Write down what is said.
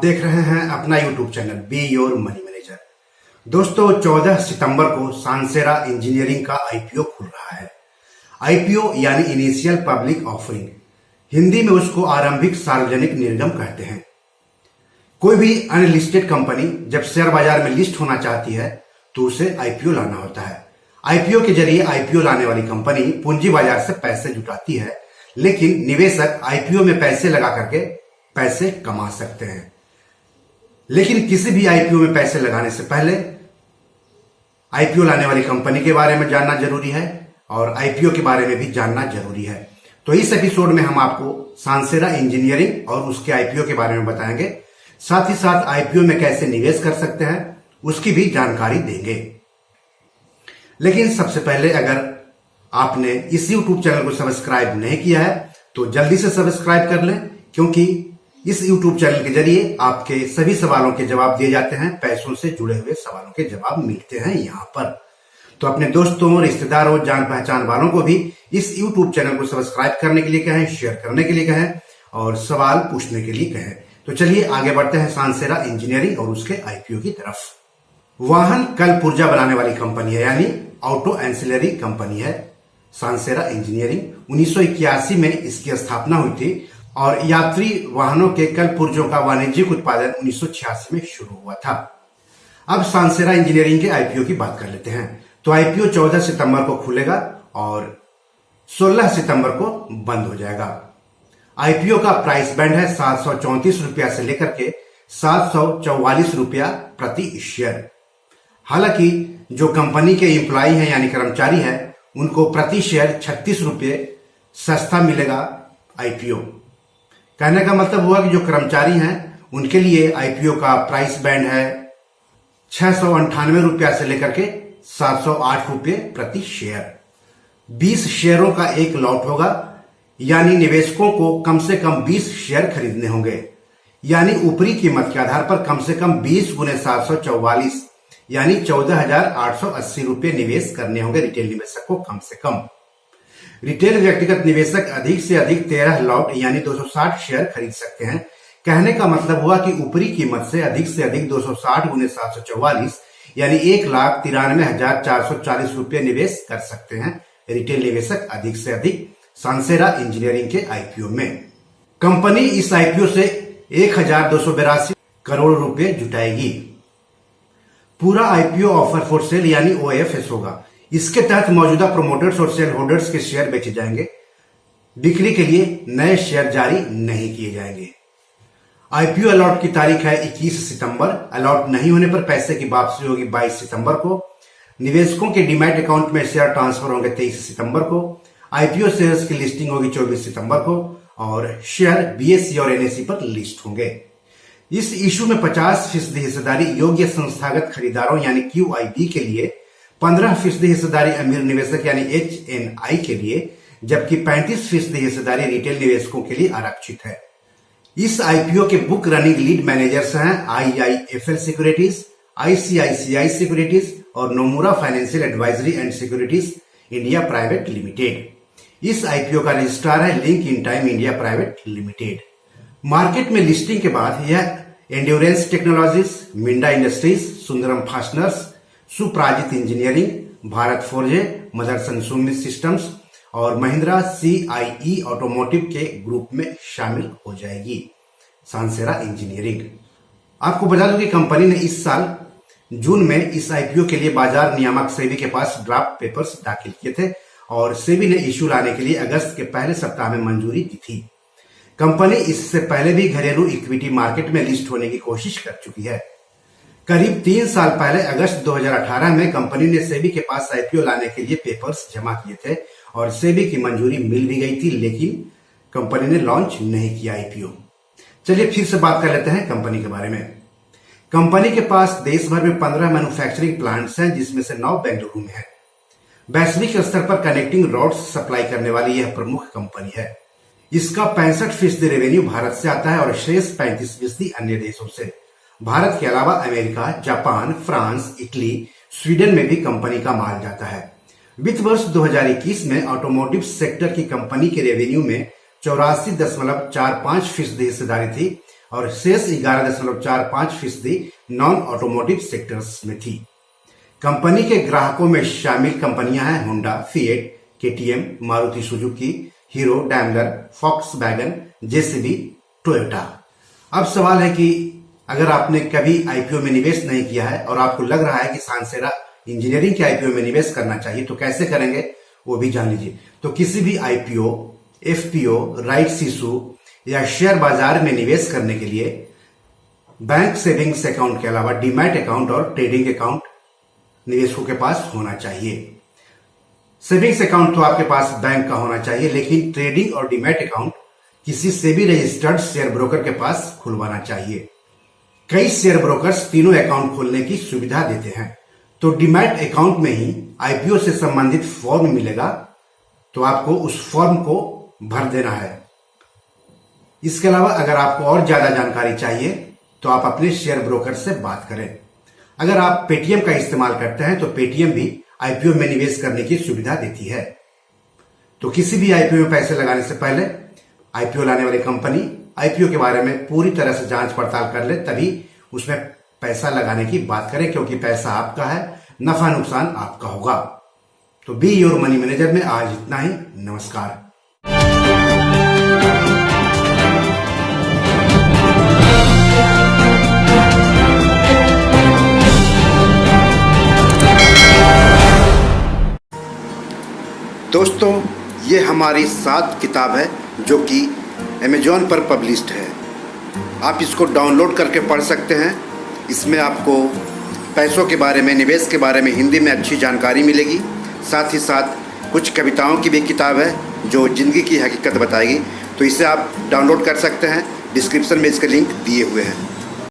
देख रहे हैं अपना YouTube channel be your money manager. दोस्तों 14 सितंबर को सांसेरा इंजीनियरिंग का आईपीओ खुल रहा है। आईपीओ यानी इनिशियल पब्लिक ऑफरिंग, हिंदी में उसको आरंभिक सार्वजनिक निर्गम कहते हैं। कोई भी अनलिस्टेड कंपनी जब शेयर बाजार में लिस्ट होना चाहती है तो उसे आईपीओ लाना होता है। आईपीओ के जरिए आईपीओ लाने वाली कंपनी पूंजी बाजार से पैसे जुटाती है, लेकिन निवेशक आईपीओ में पैसे लगा करके पैसे कमा सकते हैं। लेकिन किसी भी आईपीओ में पैसे लगाने से पहले आईपीओ लाने वाली कंपनी के बारे में जानना जरूरी है और आईपीओ के बारे में भी जानना जरूरी है। तो इस एपिसोड में हम आपको सांसेरा इंजीनियरिंग और उसके आईपीओ के बारे में बताएंगे, साथ ही साथ आईपीओ में कैसे निवेश कर सकते हैं उसकी भी जानकारी देंगे। लेकिन सबसे पहले अगर आपने इस यूट्यूब चैनल को सब्सक्राइब नहीं किया है तो जल्दी से सब्सक्राइब कर लें, क्योंकि इस यूट्यूब चैनल के जरिए आपके सभी सवालों के जवाब दिए जाते हैं। पैसों से जुड़े हुए सवालों के जवाब मिलते हैं यहाँ पर। तो अपने दोस्तों, रिश्तेदारों, जान पहचान वालों को भी इस यूट्यूब चैनल को सब्सक्राइब करने के लिए कहें, शेयर करने के लिए कहें और सवाल पूछने के लिए कहें। तो चलिए आगे बढ़ते हैं सांसेरा इंजीनियरिंग और उसके आईपीओ की तरफ। वाहन कल पुर्जा बनाने वाली कंपनी है, यानी ऑटो एंसिलरी कंपनी है सांसेरा इंजीनियरिंग। 1981 में इसकी स्थापना हुई थी और यात्री वाहनों के कल पुर्जों का वाणिज्यिक उत्पादन 1986 में शुरू हुआ था। अब सांसेरा इंजीनियरिंग के आईपीओ की बात कर लेते हैं। तो आईपीओ 14 सितंबर को खुलेगा और 16 सितंबर को बंद हो जाएगा। आईपीओ का प्राइस बैंड है 734 रुपया से लेकर के 744 रुपया प्रति शेयर। हालांकि जो कंपनी के एम्प्लॉय हैं यानी कर्मचारी हैं, उनको प्रति शेयर 36 रुपये सस्ता मिलेगा आईपीओ। कहने का मतलब हुआ कि जो कर्मचारी हैं उनके लिए आईपीओ का प्राइस बैंड है 698 रुपया से लेकर के 708 रुपये प्रति शेयर। 20 शेयरों का एक लॉट होगा, यानी निवेशकों को कम से कम 20 शेयर खरीदने होंगे। यानी ऊपरी कीमत के आधार पर कम से कम 20 गुने 744 यानी 14,880 रुपये निवेश करने होंगे रिटेल निवेशक को कम से कम। रिटेल व्यक्तिगत निवेशक अधिक से अधिक 13 लॉट यानी 260 शेयर खरीद सकते हैं। कहने का मतलब हुआ कि ऊपरी कीमत से अधिक 260 गुने 744 यानी 1,93,440 रुपये निवेश कर सकते हैं रिटेल निवेशक अधिक से अधिक सांसेरा इंजीनियरिंग के आईपीओ में। कंपनी इस आईपीओ से 1,282 करोड़ रुपए जुटाएगी। पूरा आईपीओ ऑफर फॉर सेल यानी ओएफएस होगा। इसके तहत मौजूदा प्रोमोटर्स और शेयर होल्डर्स के शेयर बेचे जाएंगे। बिक्री के लिए नए शेयर जारी नहीं किए जाएंगे। आईपीओ अलॉट की तारीख है 21 सितंबर। अलॉट नहीं होने पर पैसे की वापसी होगी 22 सितंबर को। निवेशकों के डीमैट अकाउंट में शेयर ट्रांसफर होंगे 23 सितंबर को। आईपीओ शेयर्स की लिस्टिंग होगी 24 सितंबर को और शेयर बीएसई और एनएसई पर लिस्ट होंगे। इस इशू में 50% हिस्सेदारी योग्य संस्थागत खरीदारों यानी क्यूआईबी के लिए, 15% हिस्सेदारी अमीर निवेशक यानी एचएनआई के लिए, जबकि 35% हिस्सेदारी रिटेल निवेशकों के लिए आरक्षित है। इस आईपीओ के बुक रनिंग लीड मैनेजर्स हैं आईआईएफएल सिक्योरिटीज, आईसीआईसीआई सिक्योरिटीज और Nomura financial advisory and securities India private limited. इस आईपीओ का रजिस्ट्रार है Link in time India private limited. Market में लिस्टिंग के बाद यह Endurance technologies, Minda industries, Sundaram fasteners, Suprajit engineering, Bharat Forge, Motherson Sumit systems और महिंद्रा सीआईई ऑटोमोटिव के ग्रुप में शामिल हो जाएगी सांसेरा इंजीनियरिंग। आपको बता दूं कि कंपनी ने इस साल जून में इस आईपीओ के लिए बाजार नियामक सेबी के पास ड्राफ्ट पेपर्स दाखिल किए थे और सेबी ने इश्यू लाने के लिए अगस्त के पहले सप्ताह में मंजूरी दी थी। कंपनी इससे पहले भी घरेलू इक्विटी मार्केट में लिस्ट होने की कोशिश कर चुकी है। करीब 3 साल पहले अगस्त 2018 में कंपनी ने सेबी के पास आईपीओ लाने के लिए पेपर्स जमा किए थे और सेबी की मंजूरी मिल भी गई थी, लेकिन कंपनी ने लॉन्च नहीं किया आईपीओ। चलिए फिर से बात कर लेते हैं कंपनी के बारे में। कंपनी के पास देश भर में 15 मैन्युफैक्चरिंग प्लांट्स हैं, जिसमें से 9 बेंगलुरु में है। वैश्विक स्तर पर कनेक्टिंग रॉड्स सप्लाई करने वाली यह प्रमुख कंपनी है। इसका 65% रेवेन्यू भारत से आता है और शेष 35% अन्य देशों से। भारत के अलावा America, Japan, France, Italy, Sweden में भी कंपनी का माल जाता है। वित्त वर्ष 2021 में ऑटोमोटिव सेक्टर की कंपनी के रेवेन्यू में 84.45% हिस्सेदारी थी और शेष 11.45% नॉन ऑटोमोटिव सेक्टर्स में थी। कंपनी के ग्राहकों में शामिल कंपनियां हैं Honda, fiat, KTM, Maruti Suzuki, hero, Daimler, Volkswagen, JCB, Toyota. अब सवाल है कि अगर आपने कभी आईपीओ में निवेश नहीं किया है और आपको लग रहा है कि सांसेरा इंजीनियरिंग के आईपीओ में निवेश करना चाहिए तो कैसे करेंगे वो भी जान लीजिए। तो किसी भी आईपीओ, एफपीओ, राइट्स इशू या शेयर बाजार में निवेश करने के लिए बैंक सेविंग्स अकाउंट के अलावा डीमैट अकाउंट और ट्रेडिंग अकाउंट निवेशकों के पास होना चाहिए। सेविंग्स अकाउंट तो आपके पास बैंक का होना चाहिए, लेकिन ट्रेडिंग और डीमैट अकाउंट किसी सेबी रजिस्टर्ड शेयर ब्रोकर के पास खुलवाना चाहिए। कई शेयर ब्रोकर्स तीनों अकाउंट खोलने की सुविधा देते हैं। तो डीमैट अकाउंट में ही आईपीओ से संबंधित फॉर्म मिलेगा, तो आपको उस फॉर्म को भर देना है। इसके अलावा अगर आपको और ज्यादा जानकारी चाहिए तो आप अपने शेयर ब्रोकर से बात करें। अगर आप पेटीएम का इस्तेमाल करते हैं तो पेटीएम भी आईपीओ में निवेश करने की सुविधा देती है। तो किसी भी आईपीओ में पैसे लगाने से पहले आईपीओ लाने वाली कंपनी आईपीओ के बारे में पूरी तरह से जांच पड़ताल कर ले, तभी उसमें पैसा लगाने की बात करें, क्योंकि पैसा आपका है, नफा नुकसान आपका होगा। तो बी योर मनी मैनेजर में आज इतना ही। नमस्कार। दोस्तों, ये हमारी 7 किताब है जो कि अमेजॉन पर पब्लिश्ड है। आप इसको डाउनलोड करके पढ़ सकते हैं। इसमें आपको पैसों के बारे में, निवेश के बारे में हिंदी में अच्छी जानकारी मिलेगी। साथ ही साथ कुछ कविताओं की भी किताब है जो ज़िंदगी की हकीकत बताएगी। तो इसे आप डाउनलोड कर सकते हैं। डिस्क्रिप्शन में इसके लिंक दिए हुए हैं।